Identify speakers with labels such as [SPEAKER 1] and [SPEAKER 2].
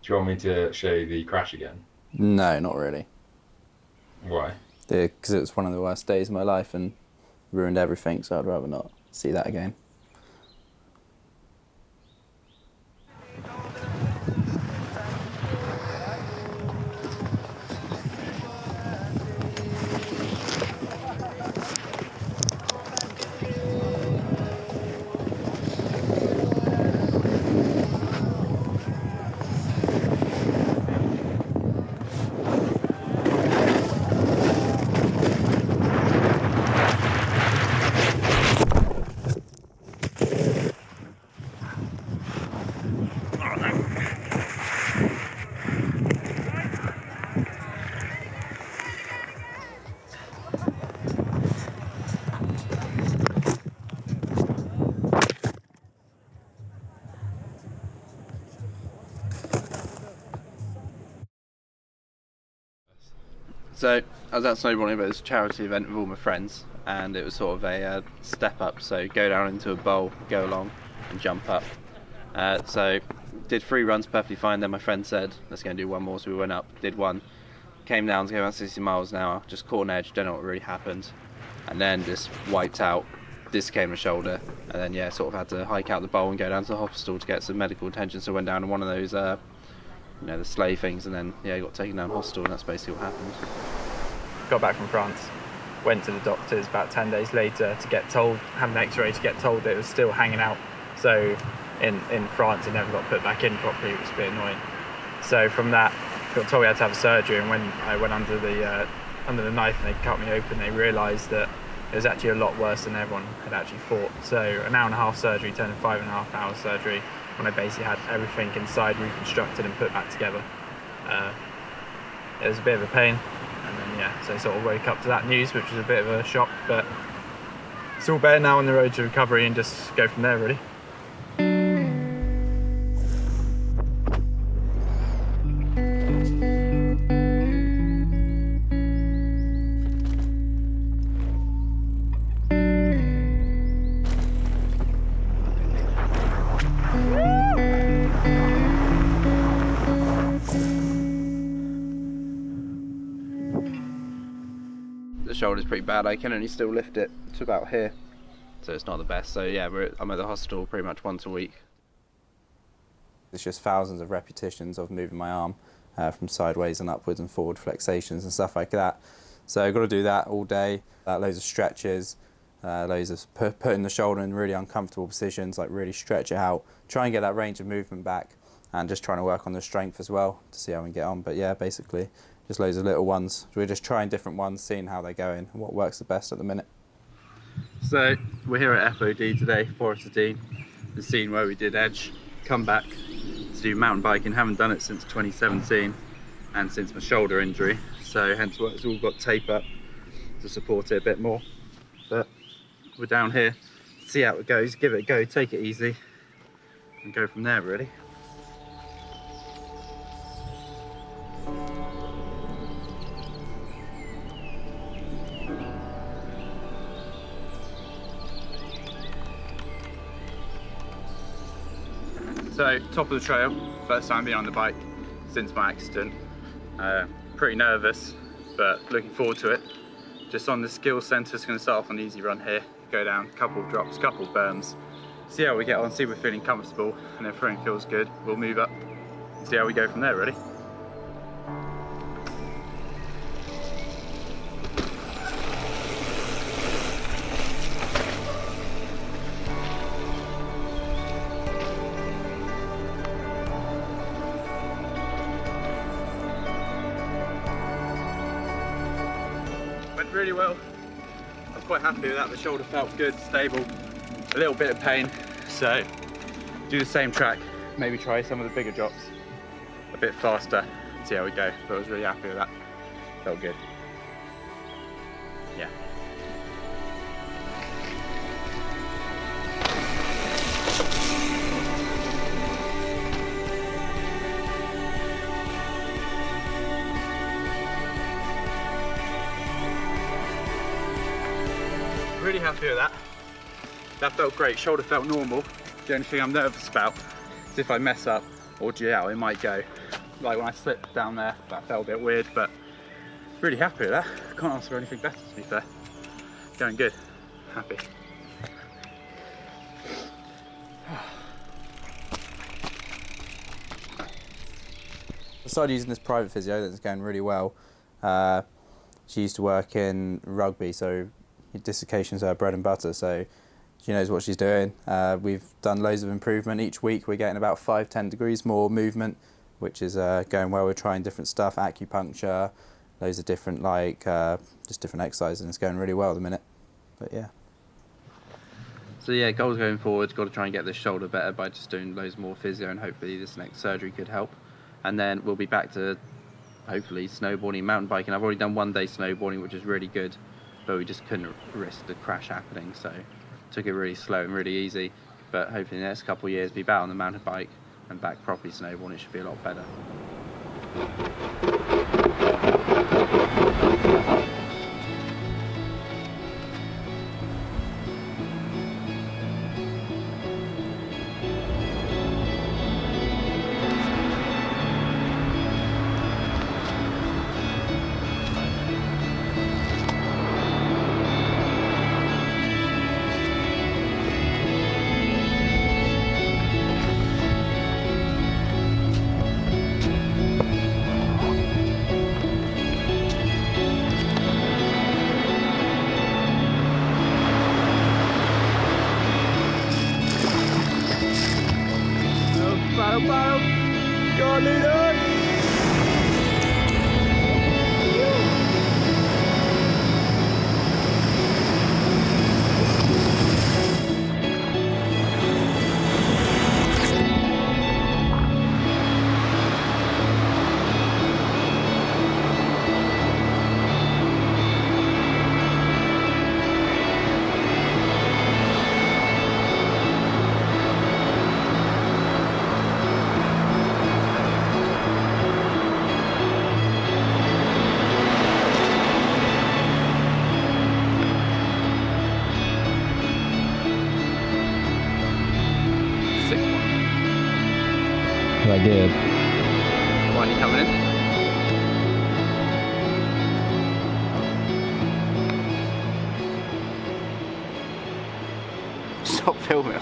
[SPEAKER 1] Do you want me to show you the crash again?
[SPEAKER 2] No, not really.
[SPEAKER 1] Why?
[SPEAKER 2] Because it was one of the worst days of my life and ruined everything, so I'd rather not see that again. So I was out snowboarding, but it was a charity event with all my friends, and it was sort of a step up. So go down into a bowl, go along, and jump up. So did 3 runs perfectly fine. Then my friend said, "Let's go and do one more." So we went up, did one, came down to go about 60 miles an hour, just caught an edge. Don't know what really happened, and then just wiped out. Dislocated my shoulder, and then yeah, sort of had to hike out the bowl and go down to the hospital to get some medical attention. So I went down on one of those, the sleigh things, and then yeah, got taken down to hospital, and that's basically what happened.
[SPEAKER 3] Got back from France, went to the doctors about 10 days later to get told, had an x-ray to get told that it was still hanging out. So in France it never got put back in properly, which was a bit annoying. So from that, got told we had to have surgery, and when I went under the knife and they cut me open, they realised that it was actually a lot worse than everyone had actually thought. So an hour and a half surgery turned into 5.5 hours surgery, when I basically had everything inside reconstructed and put back together. It was a bit of a pain, and then yeah, so I sort of woke up to that news, which was a bit of a shock, but it's all better now, on the road to recovery, and just go from there really.
[SPEAKER 2] The shoulder's pretty bad. I can only still lift it to about here, so it's not the best. So yeah, I'm at the hospital pretty much once a week. It's just thousands of repetitions of moving my arm from sideways and upwards and forward flexations and stuff like that. So I've got to do that all day. Loads of stretches, loads of putting the shoulder in really uncomfortable positions, like really stretch it out, try and get that range of movement back, and just trying to work on the strength as well to see how we get on. But yeah, basically just loads of little ones. We're just trying different ones, seeing how they're going and what works the best at the minute. So we're here at FOD today, Forest Dean, the scene where we did Edge, come back to do mountain biking. Haven't done it since 2017 and since my shoulder injury, so hence why it's all got tape up to support it a bit more. But we're down here, see how it goes, give it a go, take it easy and go from there really. So, top of the trail, first time being on the bike since my accident. Pretty nervous, but looking forward to it. Just on the skills centre, it's going to start off on the easy run here, go down, couple drops, couple berms, see how we get on, see if we're feeling comfortable, and if everything feels good, we'll move up and see how we go from there, really. Went really well. I was quite happy with that. The shoulder felt good, stable, a little bit of pain. So do the same track, maybe try some of the bigger drops a bit faster and see how we go. But I was really happy with that. Felt good. Yeah. Really happy with that. That felt great. Shoulder felt normal. The only thing I'm nervous about is if I mess up or G out, it might go. like when I slipped down there, that felt a bit weird, but really happy with that. Can't ask for anything better, to be fair. Going good. Happy. I started using this private physio that's going really well. She used to work in rugby, so dislocations are her bread and butter, so she knows what she's doing. We've done loads of improvement. Each week we're getting about 5-10 degrees more movement, which is going well. We're trying different stuff, acupuncture, loads of different, just different exercises, and it's going really well at the minute. But yeah. So yeah, goals going forward, got to try and get this shoulder better by just doing loads more physio, and hopefully this next surgery could help. And then we'll be back to hopefully snowboarding, mountain biking. I've already done 1 day snowboarding, which is really good, but we just couldn't risk the crash happening, so took it really slow and really easy. But hopefully in the next couple of years be back on the mountain bike and back properly snowboarding. It should be a lot better. Go leader!
[SPEAKER 1] I did.
[SPEAKER 2] Why are you coming in? Stop filming.